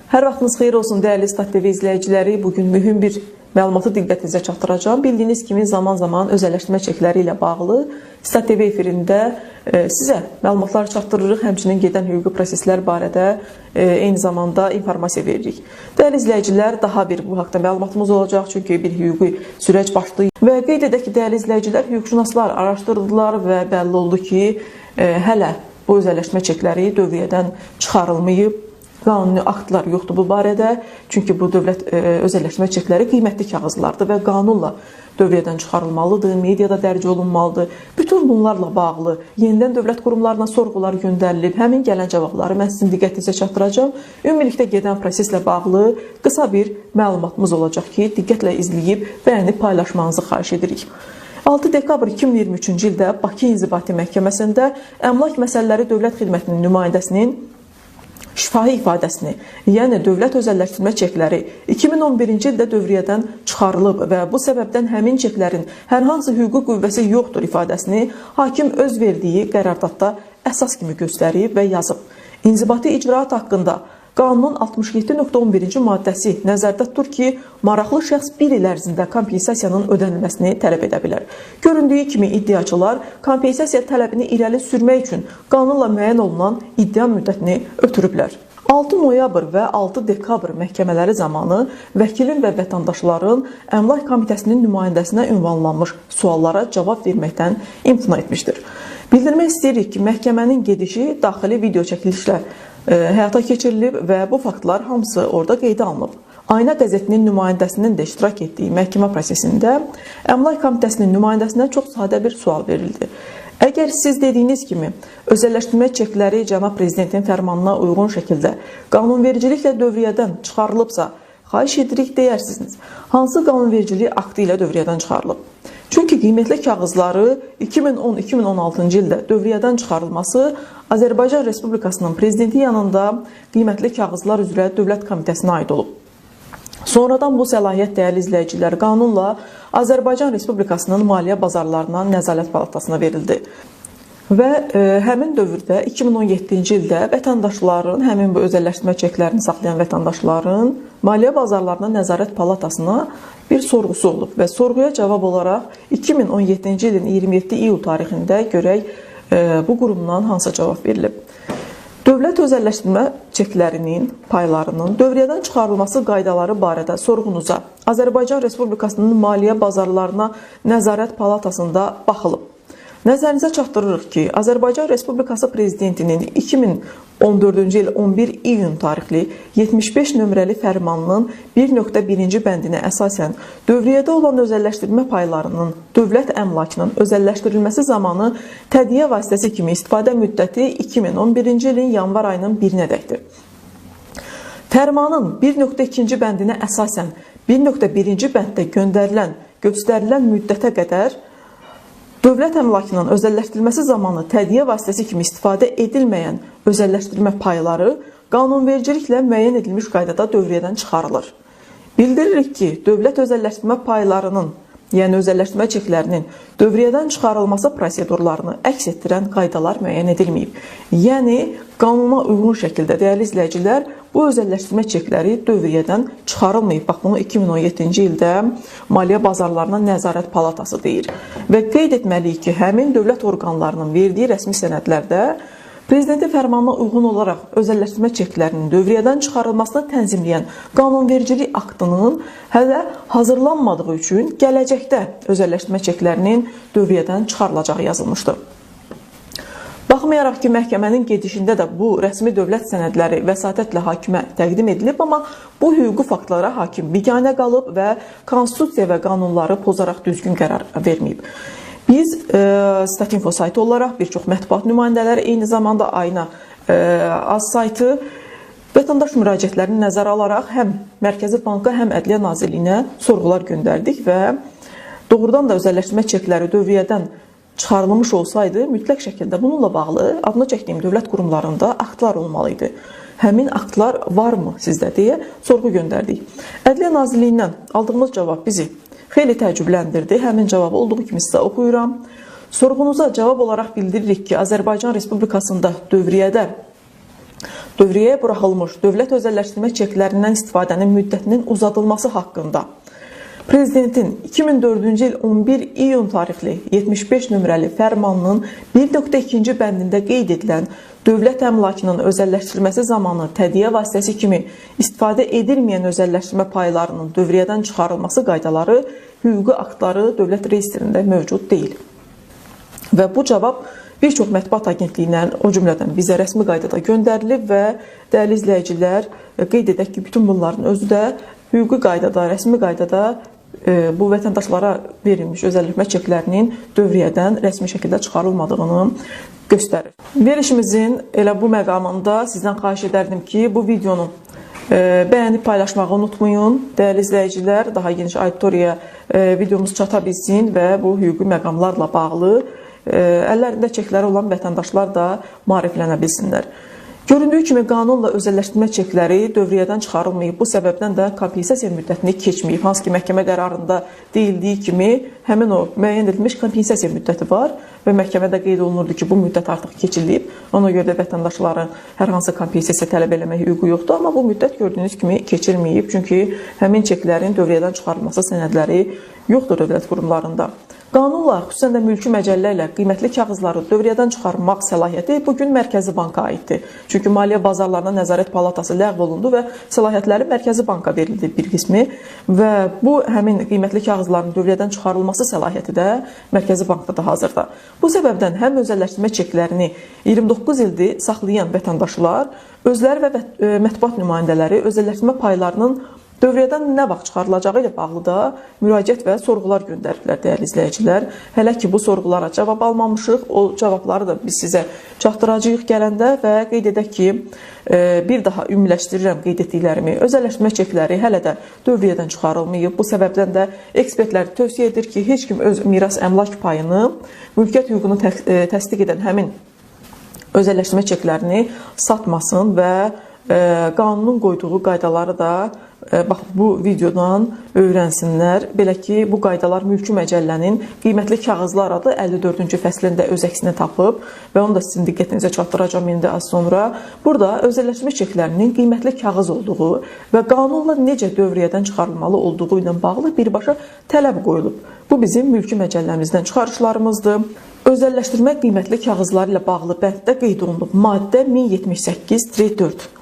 Hər vaxtınız xeyir olsun dəyərli Stat TV izləyiciləri. Bugün mühüm bir məlumatı diqqətinizə çatdıracağım. Bildiyiniz kimi zaman-zaman özəlləşdirmə çekləri ilə bağlı Stat TV efirində sizə məlumatlar çatdırırıq. Həmçinin gedən hüquqi proseslər barədə eyni zamanda informasiya veririk. Dəyərli izləyicilər, daha bir bu haqda məlumatımız olacaq. Çünki bir hüquqi sürəc başlayıb. Və qeyd edək ki, dəyərli izləyicilər, hüquqşünaslar araşdırdılar və bəlli oldu ki, hələ bu özəlləşdirmə çekləri dövriyyədən çıxarılmayıb. Qanuni aktlar yoxdur bu barədə. Çünki bu dövlət özəlləşdirmə çekləri qiymətli kağızlardır və qanunla dövriyyədən çıxarılmalıdır, mediada dərc olunmalıdır. Bütün bunlarla bağlı yenidən dövlət qurumlarına sorğular göndərilib. Həmin gələn cavabları mən sizin diqqətinizə çatdıracağım. Ümumilikdə gedən proseslə bağlı qısa bir məlumatımız olacaq ki, diqqətlə izləyib bəyənib paylaşmanızı xahiş edirik. 6 dekabr 2023-cü ildə Bakı İnzibati Məhkəməsində Əmlak Məsələləri Dövlət Xidmətinin nümayəndəsinin şifahi ifadəsini, yəni dövlət özəlləşdirmə çekləri 2011-ci ildə dövriyyədən çıxarılıb və bu səbəbdən həmin çeklərin hər hansı hüquqi qüvvəsi yoxdur ifadəsini hakim öz verdiyi qərardatda əsas kimi göstərib və yazıb. İnzibati icraat haqqında Qanunun 67.11-ci maddəsi nəzərdə tutur ki, maraqlı şəxs 1 il ərzində kompensasiyanın ödənilməsini tələb edə bilər. Göründüyü kimi iddiaçılar kompensasiya tələbini irəli sürmək üçün qanunla müəyyən olunan iddia müddətini ötürüblər. 6 noyabr və 6 dekabr məhkəmələri zamanı vəkilin və vətəndaşların Əmlak Komitəsinin nümayəndəsinə ünvanlanmış suallara cavab verməkdən imtina etmişdir. Bildirmək istəyirik ki, məhkəmənin gedişi daxili video çəkilişlə həyata keçirilib və bu faktlar hamısı orada qeydə alınıb. Ayna qəzetinin nümayəndəsinin də iştirak etdiyi məhkəmə prosesində Əmlak Komitəsinin nümayəndəsinə çox sadə bir sual verildi. Əgər siz dediyiniz kimi özəlləşdirmə çekləri cənab prezidentin fərmanına uyğun şəkildə qanunvericiliklə dövriyyədən çıxarılıbsa, xahiş edirik deyərsiniz, hansı qanunvericilik aktı ilə dövriyyədən çıxarılıb? Çünki qiymətli kağızları 2010-2016-cı ildə dövriyyədən çıxarılması Azərbaycan Respublikasının prezidenti yanında qiymətli kağızlar üzrə Dövlət Komitəsinə aid olub. Sonradan bu səlahiyyət dəyərli izləyicilər qanunla Azərbaycan Respublikasının Maliyyə Bazarlarına Nəzarət Palatasına verildi. Və həmin dövrdə 2017-ci ildə vətəndaşların, həmin bu özəlləşdirmə çeklərini saxlayan vətəndaşların Maliyyə Bazarlarına Nəzarət Palatasına bir sorğusu olub və sorğuya cavab olaraq 2017-ci ilin 27 iyul tarixində görək bu qurumdan hansı cavab verilib. Dövlət özəlləşdirmə çeklərinin paylarının dövriyyədən çıxarılması qaydaları barədə sorğunuza Azərbaycan Respublikasının Maliyyə Bazarlarına Nəzarət Palatasında baxılıb. Nəzərinizə çatdırırıq ki, Azərbaycan Respublikası Prezidentinin 2014-cü il 11 iyun tarixli 75 nömrəli fərmanının 1.1-ci bəndinə əsasən dövriyyədə olan özəlləşdirmə paylarının dövlət əmlakının özəlləşdirilməsi zamanı tədqiyə vasitəsi kimi istifadə müddəti 2011-ci ilin yanvar ayının 1-nədəkdir. Fərmanın 1.2-ci bəndinə əsasən 1.1-ci bənddə göstərilən müddətə qədər dövlət əmlakının özəlləşdirilməsi zamanı tədqiyə vasitəsi kimi istifadə edilməyən özəlləşdirmə payları qanunvericiliklə müəyyən edilmiş qaydada dövriyyədən çıxarılır. Bildiririk ki, dövlət özəlləşdirmə paylarının, yəni özəlləşdirmə çeklərinin dövriyyədən çıxarılması prosedurlarını əks etdirən qaydalar müəyyən edilməyib. Yəni, qanuna uyğun şəkildə, dəyərli izləyicilər, bu özəlləşdirmə çekləri dövriyyədən çıxarılmayıb. Bax, bunu 2017-ci ildə Maliyyə Bazarlarına Nəzarət Palatası deyir. Və qeyd etməliyik ki, həmin dövlət orqanlarının verdiyi rəsmi sənədlərdə Prezidentin fərmanına uyğun olaraq özəlləşdirmə çeklərinin dövriyyədən çıxarılmasını tənzimləyən qanunvericilik aktının hələ hazırlanmadığı üçün gələcəkdə özəlləşdirmə çeklərinin dövriyyədən çıxarılacağı yazılmışdır. Baxmayaraq ki, məhkəmənin gedişində də bu rəsmi dövlət sənədləri vəsatətlə hakimə təqdim edilib, amma bu hüquqi faktlara hakim biganə qalıb və konstitusiya və qanunları pozaraq düzgün qərar verməyib. Biz Statinfo saytı olaraq bir çox mətbuat nümayəndələri, eyni zamanda Ayna az saytı vətəndaş müraciətlərini nəzərə alaraq həm Mərkəzi Banka, həm Ədliyyə Nazirliyinə sorğular göndərdik və doğrudan da özəlləşdirmə çekləri dövriyyədən çıxarılmış olsaydı, mütləq şəkildə bununla bağlı adını çəkdiyim dövlət qurumlarında aktlar olmalıydı. Həmin aktlar varmı sizdə deyə sorğu göndərdik. Ədliyyə Nazirliyindən aldığımız cavab bizi xeyli təəccübləndirdi. Həmin cavabı olduğu kimi sizə oxuyuram. Sorğunuza cavab olaraq bildiririk ki, Azərbaycan Respublikasında dövriyyədə dövriyyəyə buraxılmış dövlət özəlləşdirmə çeklərindən istifadənin müddətinin uzadılması haqqında Prezidentin 2004-cü il 11 iyun tarixli 75 nömrəli fərmanının 1.2-ci bəndində qeyd edilən dövlət əmlakının özəlləşdirilməsi zamanı tədiyyə vasitəsi kimi istifadə edilməyən özəlləşdirmə paylarının dövriyyədən çıxarılması qaydaları hüquqi aktları dövlət reyestrində mövcud deyil. Və bu cavab bir çox mətbuat agentliyindən, o cümlədən bizə rəsmi qaydada göndərilib və dəyərli izləyicilər, qeyd edək ki, bütün bunların özü də hüquqi qaydada, rəsmi qaydada bu vətəndaşlara verilmiş özəlləşdirmə çeklərinin dövriyyədən rəsmi şəkildə çıxarılmadığını göstərir. Verilişimizin elə bu məqamında sizdən xahiş edərdim ki, bu videonu bəyənib paylaşmağı unutmayın. Dəyərli izləyicilər, daha geniş auditoriyaya videomuz çata bilsin və bu hüquqi məqamlarla bağlı əllərində çekləri olan vətəndaşlar da maariflənə bilsinlər. Göründüyü kimi qanunla özəlləşdirmə çekləri dövriyyədən çıxarılmayıb. Bu səbəbdən də kompensasiya müddətini keçməyib. Hansı ki, məhkəmə qərarında deyildiyi kimi həmin o müəyyən edilmiş kompensasiya müddəti var və məhkəmədə qeyd olunurdu ki, bu müddət artıq keçilib. Ona görə də vətəndaşların hər hansı kompensasiya tələb eləmək hüququ yoxdur. Amma bu müddət gördüyünüz kimi keçilməyib. Çünki həmin çeklərin dövriyyədən çıxarılması sənədləri yoxdur dövlət qurumlarında. Qanunla, xüsusən də mülki məcəllə ilə qiymətli kağızları dövriyyədən çıxarmaq səlahiyyəti bugün Mərkəzi Banka aiddir. Çünki Maliyyə Bazarlarına Nəzarət Palatası ləğv olundu və səlahiyyətləri Mərkəzi Banka verildi bir qismi və bu həmin qiymətli kağızların dövriyyədən çıxarılması səlahiyyəti də Mərkəzi Bankda da hazırda. Bu səbəbdən həm özəlləşdirmə çeklərini 29 ildir saxlayan vətəndaşlar, özləri və mətbuat nümayəndələri özəlləşdirmə paylarının dövriyyədən nə vaxt çıxarılacağı ilə bağlı da müraciət və sorğular göndəriblər dəyərli izləyicilər. Hələ ki, bu sorğulara cavab almamışıq. O cavabları da biz sizə çatdıracağıq gələndə və qeyd edək ki, bir daha ümumiləşdirirəm qeyd etdiklərimi. Özəlləşdirmə çekləri hələ də dövriyyədən çıxarılmayıb. Bu səbəbdən də ekspertlər tövsiyə edir ki, heç kim öz miras əmlak payını, mülkiyyət hüququnu təsdiq edən həmin özəlləşdirmə çeklərini satmasın və qanunun qoyduğu qaydaları da bax, bu videodan öyrənsinlər. Belə ki, bu qaydalar mülki məcəllənin qiymətli kağızlar adı 54-cü fəslində öz əksini tapıb və onu da sizin diqqətinizə çatdıracağım indi az sonra. Burada özəlləşdirmə çeklərinin qiymətli kağız olduğu və qanunla necə dövriyyədən çıxarılmalı olduğu ilə bağlı birbaşa tələb qoyulub. Bu bizim mülki məcəlləmizdən çıxarışlarımızdır. Özəlləşdirmə qiymətli kağızları ilə bağlı bənddə qeyd olunub maddə 1078-4.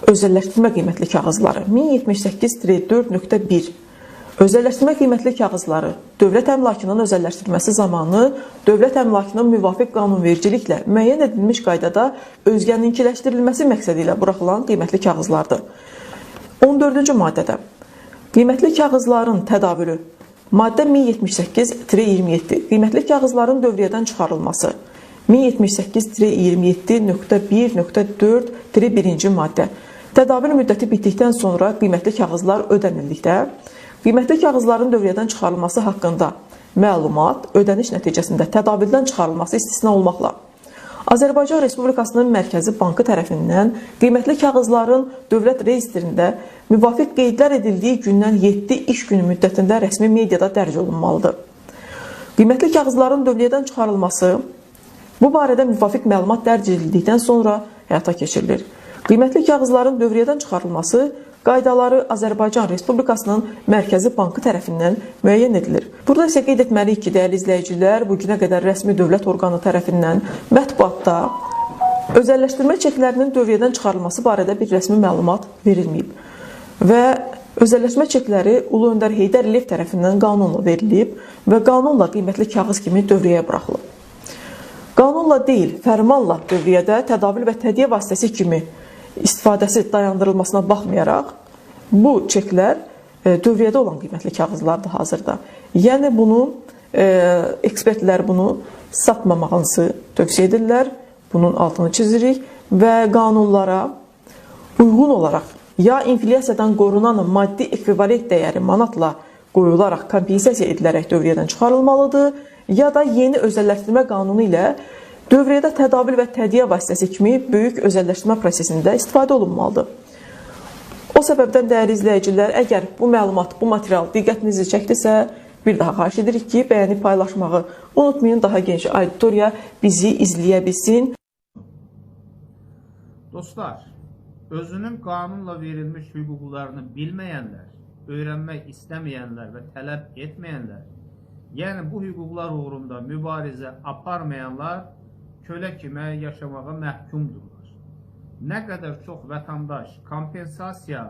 Özəlləşdirmə qiymətli kağızları 1078-4.1 Özəlləşdirmə qiymətli kağızları dövlət əmlakının özəlləşdirilməsi zamanı dövlət əmlakının müvafiq qanunvericiliklə müəyyən edilmiş qaydada özgəninkiləşdirilməsi məqsədi ilə buraxılan qiymətli kağızlardır. 14-cü maddədə qiymətli kağızların tədavülü maddə 1078-27 qiymətli kağızların dövriyyədən çıxarılması 1078-27.1.4-1-ci maddə Tədavül müddəti bitdikdən sonra qiymətli kağızlar ödənildikdə, qiymətli kağızların dövriyyədən çıxarılması haqqında məlumat ödəniş nəticəsində tədavüldən çıxarılması istisna olmaqla Azərbaycan Respublikasının Mərkəzi Bankı tərəfindən qiymətli kağızların dövlət reyestrində müvafiq qeydlər edildiyi gündən 7 iş günü müddətində rəsmi mediada dərc olunmalıdır. Qiymətli kağızların dövriyyədən çıxarılması bu barədə müvafiq məlumat dərc edildikdən sonra həyata keçirilir. Qiymətli kağızların dövriyyədən çıxarılması qaydaları Azərbaycan Respublikasının Mərkəzi Bankı tərəfindən müəyyən edilir. Burada isə qeyd etməliyik ki, dəyərli izləyicilər, bugünə qədər rəsmi dövlət orqanı tərəfindən mətbuatda özəlləşdirmə çeklərinin dövriyyədən çıxarılması barədə bir rəsmi məlumat verilməyib. Və özəlləşdirmə çekləri Ulu Öndər Heydər Əliyev tərəfindən qanunla verilib və qanunla qiymətli kağız kimi dövriyyəyə buraxılıb. Qanunla deyil, fərmanla dövriyyədə tədavül və tədiyyə vasitəsi kimi istifadəsi dayandırılmasına baxmayaraq, bu çeklər dövriyyədə olan qiymətli kağızlardır hazırda. Yəni bunu, ekspertlər bunu satmamağınızı tövsiyə edirlər, bunun altını çizirik və qanunlara uyğun olaraq ya inflyasiyadan qorunan maddi ekvivalent dəyəri manatla qoyularaq kompensasiya edilərək dövriyyədən çıxarılmalıdır, ya da yeni özəlləşdirmə qanunu ilə dövriyyədə tədavül və tədiyyə vasitəsi kimi böyük özəlləşdirmə prosesində istifadə olunmalıdır. O səbəbdən dəyərli izləyicilər, əgər bu məlumat, bu material diqqətinizi çəkdisə, bir daha xahiş edirik ki, bəyənib paylaşmağı unutmayın, daha geniş auditoriya bizi izləyə bilsin. Dostlar, Özünün qanunla verilmiş hüquqlarını bilməyənlər, öyrənmək istəməyənlər və tələb etməyənlər, yəni bu hüquqlar uğrunda mübarizə aparmayanlar kölə kimi yaşamağa məhkumdurlar. Nə qədər çox vətəndaş kompensasiya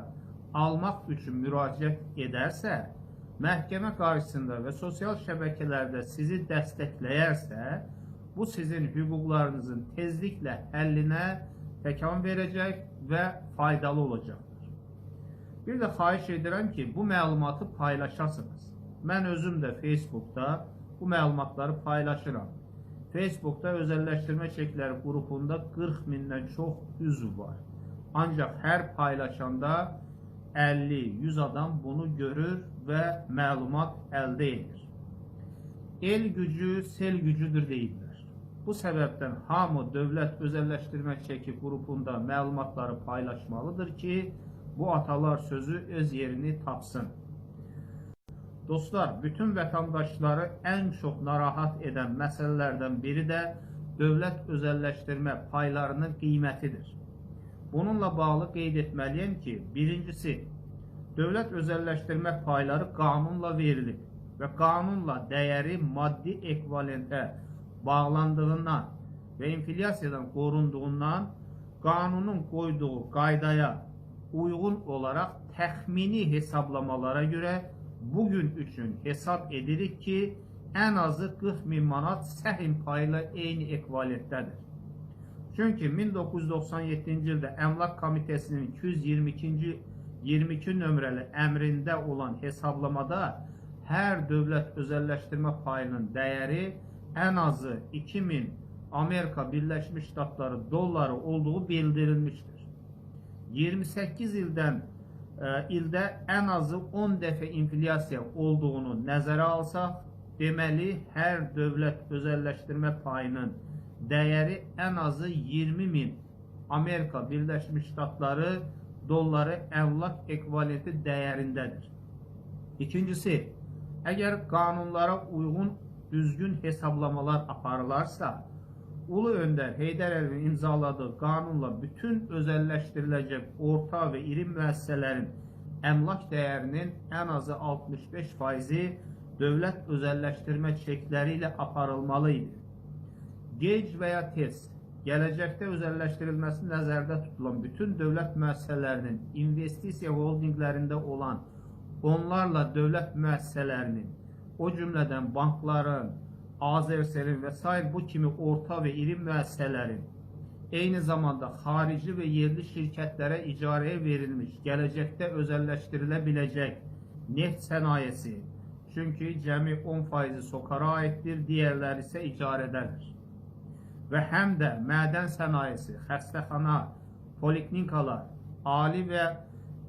almaq üçün müraciət edərsə, məhkəmə qarşısında və sosial şəbəkələrdə sizi dəstəkləyərsə, bu sizin hüquqlarınızın tezliklə həllinə təkan verəcək və faydalı olacaqdır. Bir də xahiş edirəm ki, bu məlumatı paylaşasınız. Mən özüm də Facebookda bu məlumatları paylaşıram. Facebookda özəlləşdirmə çekləri qrupunda 40 mindən çox üzv var. Ancaq hər paylaşanda 50-100 adam bunu görür və məlumat əldə edir. El gücü, sel gücüdür deyirlər. Bu səbəbdən hamı dövlət özəlləşdirmə çeki qrupunda məlumatları paylaşmalıdır ki, bu atalar sözü öz yerini tapsın. Dostlar, bütün vətəndaşları ən çox narahat edən məsələlərdən biri də dövlət özəlləşdirmə paylarının qiymətidir. Bununla bağlı qeyd etməliyəm ki, birincisi, dövlət özəlləşdirmə payları qanunla verilib və qanunla dəyəri maddi ekvivalentə bağlandığından və inflyasiyadan qorunduğundan qanunun qoyduğu qaydaya uyğun olaraq təxmini hesablamalara görə bugün üçün hesab edirik ki, ən azı 40.000 manat səhm payla eyni ekvivalentdədir. Çünki 1997-ci ildə Əmlak Komitəsinin 222 nömrəli əmrində olan hesablamada hər dövlət özəlləşdirmə payının dəyəri ən azı 2000 Amerika Birləşmiş Ştatları dolları olduğu bildirilmişdir. 28 ildə ən azı 10 dəfə inflyasiya olduğunu nəzərə alsaq, deməli hər dövlət özəlləşdirmə payının dəyəri ən azı 20.000 Amerika Birləşmiş Ştatları dolları əmlak ekvivalenti dəyərindədir. İkincisi, əgər qanunlara uyğun düzgün hesablamalar aparılarsa, Ulu Öndər Heydər Əliyevin imzaladığı qanunla bütün özəlləşdiriləcək orta və iri müəssisələrin əmlak dəyərinin ən azı 65%-i dövlət özəlləşdirmə çekləri ilə aparılmalı idi. Gec və ya tez, gələcəkdə özəlləşdirilməsi nəzərdə tutulan bütün dövlət müəssisələrinin investisiya holdinglərində olan onlarla dövlət müəssisələrinin, o cümlədən bankların, Azerselin və s. bu kimi orta və iri müəssisələrin, eyni zamanda xarici və yerli şirkətlərə icarəyə verilmiş, gələcəkdə özəlləşdirilə biləcək neft sənayesi, çünki cəmi 10% SOCAR-a aiddir, digərləri isə icarədədir. Və həm də mədən sənayesi, xəstəxana, poliklinikalar, ali və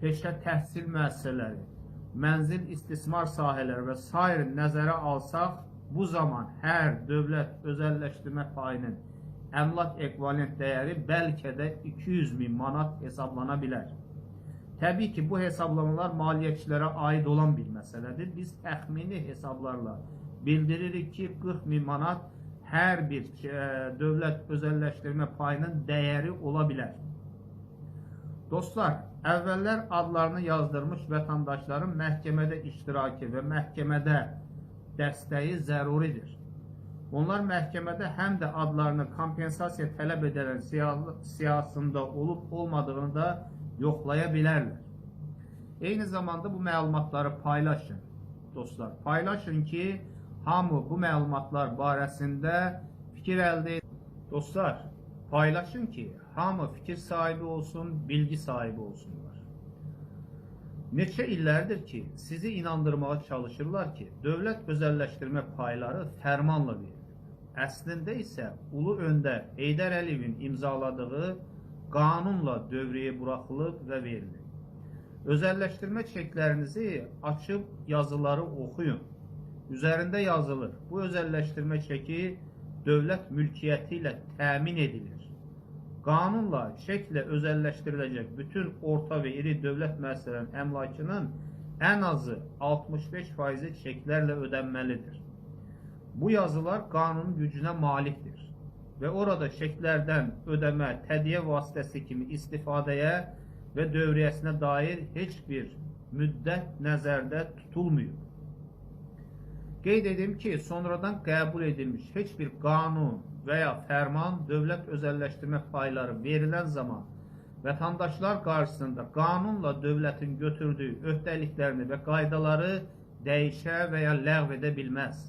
peşə təhsil müəssisələri, mənzil istismar sahələri və s. nəzərə alsaq, bu zaman hər dövlət özəlləşdirmə payının əmlak ekvivalent dəyəri bəlkə də 200.000 manat hesablana bilər. Təbii ki, bu hesablamalar maliyyətçilərə aid olan bir məsələdir. Biz təxmini hesablarla bildiririk ki, 40.000 manat hər bir dövlət özəlləşdirmə payının dəyəri ola bilər. Dostlar, əvvəllər adlarını yazdırmış vətəndaşların məhkəmədə iştirakı və məhkəmədə dəstəyi zəruridir. Onlar məhkəmədə həm də adlarını kompensasiya tələb edilən siyahısında olub-olmadığını da yoxlaya bilərlər. Eyni zamanda bu məlumatları paylaşın. Dostlar, paylaşın ki, hamı bu məlumatlar barəsində fikir əldə edir. Dostlar, paylaşın ki, hamı fikir sahibi olsun, bilgi sahibi olsunlar. Neçə illərdir ki, sizi inandırmağa çalışırlar ki, dövlət özəlləşdirmə payları fərmanla verilir. Əslində isə Ulu Öndər Heydər Əliyevin imzaladığı qanunla dövrəyə buraxılıb və verilir. Özəlləşdirmə çeklərinizi açıb yazıları oxuyun. Üzərində yazılır, bu özəlləşdirmə çeki dövlət mülkiyyəti ilə təmin edilir. Qanunla çeklə özəlləşdiriləcək bütün orta və iri dövlət müəssisələrinin əmlakının ən azı 65%-i çeklərlə ödənməlidir. Bu yazılar qanunun gücünə malikdir və orada çeklərdən ödəmə tədiyyə vasitəsi kimi istifadəyə və dövriyyəsinə dair heç bir müddət nəzərdə tutulmuyor. Qeyd edim ki, sonradan qəbul edilmiş heç bir qanun və ya fərman dövlət özəlləşdirmə payları verilən zaman vətəndaşlar qarşısında qanunla dövlətin götürdüyü öhdəliklərini və qaydaları dəyişə və ya ləğv edə bilməz.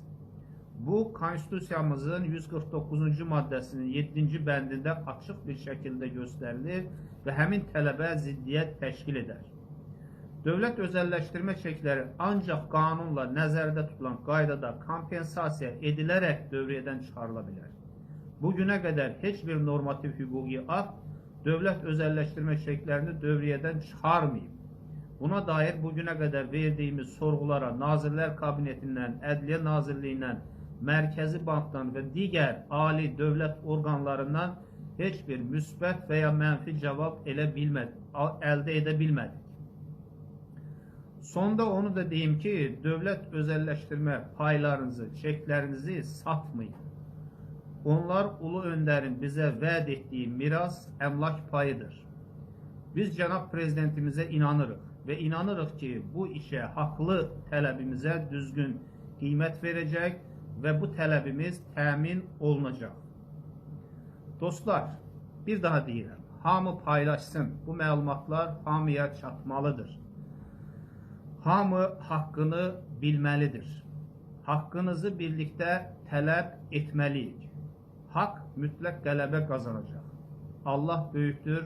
Bu, Konstitusiyamızın 149-cu maddəsinin 7-ci bəndində açıq bir şəkildə göstərilir və həmin tələbə ziddiyyət təşkil edər. Dövlət özəlləşdirmə çekləri ancaq qanunla nəzərdə tutulan qaydada kompensasiya edilərək dövriyyədən çıxarıla bilər. Bugünə qədər heç bir normativ hüquqi akt dövlət özəlləşdirmə çeklərini dövriyyədən çıxarmayıb. Buna dair bugünə qədər verdiyimiz sorğulara Nazirlər Kabinetindən, Ədliyyə Nazirliyindən, Mərkəzi Bankdan və digər ali dövlət orqanlarından heç bir müsbət və ya mənfi cavab əldə edə bilmədik. Sonda onu da deyim ki, dövlət özəlləşdirmə paylarınızı, çeklərinizi satmayın. Onlar Ulu Öndərin bizə vəd etdiyi miras əmlak payıdır. Biz cənab prezidentimizə inanırıq və inanırıq ki, bu işə haqlı tələbimizə düzgün qiymət verəcək və bu tələbimiz təmin olunacaq. Dostlar, bir daha deyirəm, hamı paylaşsın, bu məlumatlar hamıya çatmalıdır. Hamı haqqını bilməlidir. Haqqınızı birlikdə tələb etməliyik. Haqq mütləq qələbə qazanacaq. Allah böyükdür.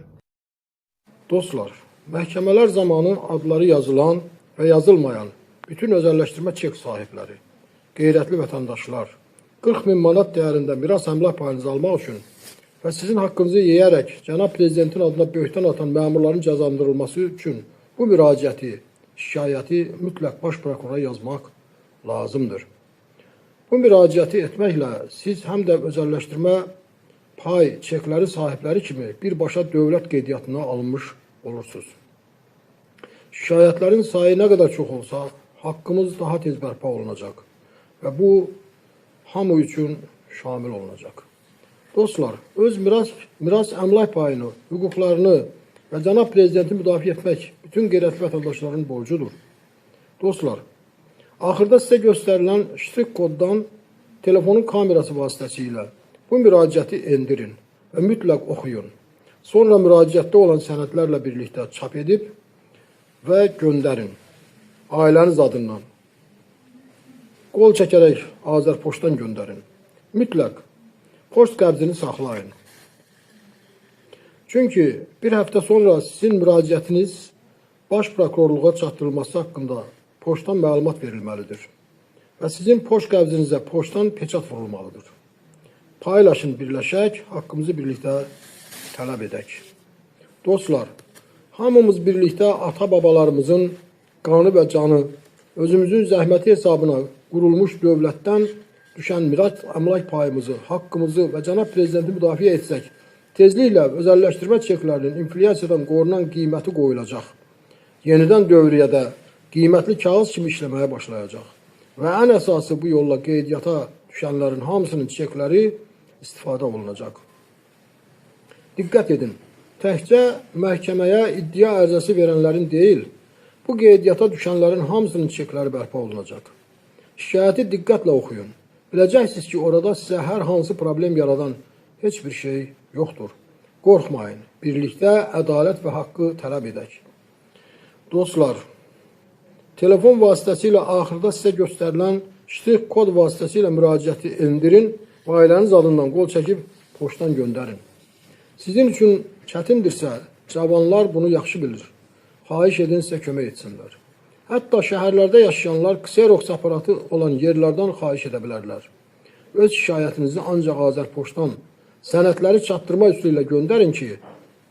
Dostlar, məhkəmələr zamanı adları yazılan və yazılmayan bütün özəlləşdirmə çek sahibləri, qeyrətli vətəndaşlar, 40 min manat dəyərində miras əmlak payınızı almaq üçün və sizin haqqınızı yeyərək cənab prezidentin adına böhtan atan məmurların cəzalandırılması üçün bu müraciəti, şikayəti mütləq baş prokurora yazmaq lazımdır. Bu müraciəti etməklə siz həm də özəlləşdirmə pay çekləri sahibləri kimi birbaşa dövlət qeydiyyatına alınmış olursunuz. Şikayətlərin sayı nə qədər çox olsa, haqqımız daha tez bərpa olunacaq və bu hamı üçün şamil olunacaq. Dostlar, öz miras əmlak payını, hüquqlarını və cənab prezidenti müdafiə etmək bütün qeyrətli vətəndaşların borcudur. Dostlar, axırda sizə göstərilən ştrik koddan telefonun kamerası vasitəsilə bu müraciəti endirin və mütləq oxuyun. Sonra müraciətdə olan sənədlərlə birlikdə çap edib və göndərin. Ailəniz adından. Qol çəkərək Azərpoçtdan göndərin. Mütləq poçt qəbzini saxlayın. Çünki bir həftə sonra sizin müraciətiniz baş prokurorluğa çatdırılması haqqında poçtdan məlumat verilməlidir və sizin poçt qəbzinizə poçtdan peçat vurulmalıdır. Paylaşın, birləşək, haqqımızı birlikdə tələb edək. Dostlar, hamımız birlikdə ata-babalarımızın qanı və canı, özümüzün zəhməti hesabına qurulmuş dövlətdən düşən miras əmlak payımızı, haqqımızı və cənab prezidenti müdafiə etsək, tezliklə özəlləşdirmə çeklərinin inflyasiyadan qorunan qiyməti qoyulacaq. Yenidən dövriyyədə qiymətli kağız kimi işləməyə başlayacaq. Və ən əsası bu yolla qeydiyyata düşənlərin hamısının çekləri istifadə olunacaq. Diqqət edin, təkcə məhkəməyə iddia ərizəsi verənlərin deyil, bu qeydiyyata düşənlərin hamısının çekləri bərpa olunacaq. Şikayəti diqqətlə oxuyun. Biləcəksiniz ki, orada sizə hər hansı problem yaradan heç bir şey yoxdur. Qorxmayın, birlikdə ədalət və haqqı tələb edək. Dostlar, telefon vasitəsilə axırda sizə göstərilən ştrik kod vasitəsilə müraciəti endirin və ailəniz adından qol çəkib poçtdan göndərin. Sizin üçün çətindirsə, cavanlar bunu yaxşı bilir. Xahiş edin sizə kömək etsinlər. Hətta şəhərlərdə yaşayanlar Xerox aparatı olan yerlərdən xahiş edə bilərlər. Öz şikayətinizi ancaq Azərpoçtdan sənədləri çatdırma üsulu ilə göndərin ki,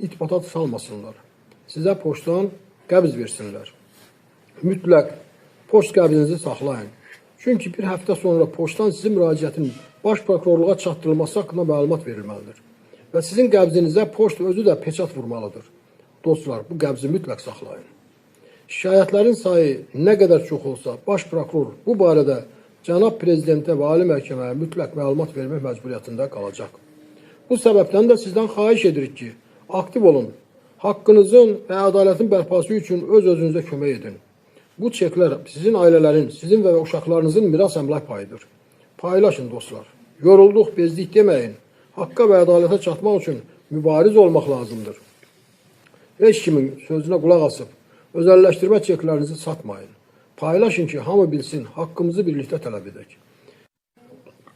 itbatat salmasınlar. Sizə poçtdan qəbz versinlər. Mütləq poçt qəbzinizi saxlayın. Çünki bir həftə sonra poçtdan sizin müraciətin baş prokurorluğa çatdırılması haqqında məlumat verilməlidir. Və sizin qəbzinizə poçt özü də peçat vurmalıdır. Dostlar, bu qəbzi mütləq saxlayın. Şikayətlərin sayı nə qədər çox olsa, baş prokuror bu barədə cənab prezidentə və ali məhkəməyə mütləq məlumat vermək məcburiyyətində qalacaq. Bu səbəbdən də sizdən xahiş edirik ki, aktiv olun, Haqqınızın və ədalətin bərpası üçün öz-özünüzə kömək edin. Bu çeklər sizin ailələrin, sizin və uşaqlarınızın miras əmlak payıdır. Paylaşın dostlar. Yorulduq, bezdik deməyin. Haqqa və ədalətə çatmaq üçün mübariz olmaq lazımdır. Heç kimin sözünə qulaq asıb, özəlləşdirmə çeklərinizi satmayın. Paylaşın ki, hamı bilsin, haqqımızı birlikdə tələb edək.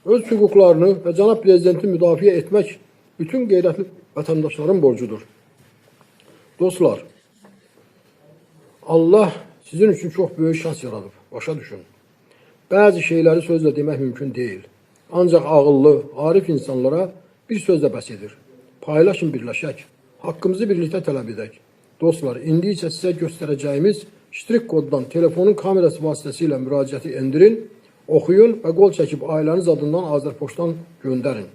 Öz hüquqlarını və cənab prezidenti müdafiə etmək bütün qeyrətli vətəndaşların borcudur. Dostlar, Allah sizin üçün çox böyük şans yaradıb, başa düşün. Bəzi şeyləri sözlə demək mümkün deyil. Ancaq ağıllı, arif insanlara bir sözlə bəs edir. Paylaşın, birləşək. Haqqımızı birlikdə tələb edək. Dostlar, indi isə sizə göstərəcəyimiz ştrik koddan telefonun kamerası vasitəsilə müraciəti endirin, oxuyun və qol çəkib ailəniz adından Azərpoçtdan göndərin.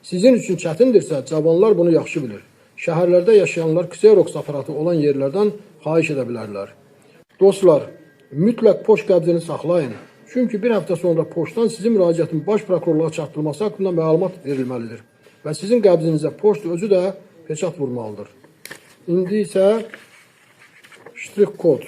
Sizin üçün çətindirsə, cavanlar bunu yaxşı bilir. Şəhərlərdə yaşayanlar Xerox aparatı olan yerlərdən xahiş edə bilərlər. Dostlar, mütləq poçt qəbzini saxlayın. Çünki bir həftə sonra poçtdan sizin müraciətin baş prokurorluğa çatdırılması haqqında məlumat verilməlidir. Və sizin qəbzinizə poçt özü də peçat vurmalıdır. İndi isə ştrik kod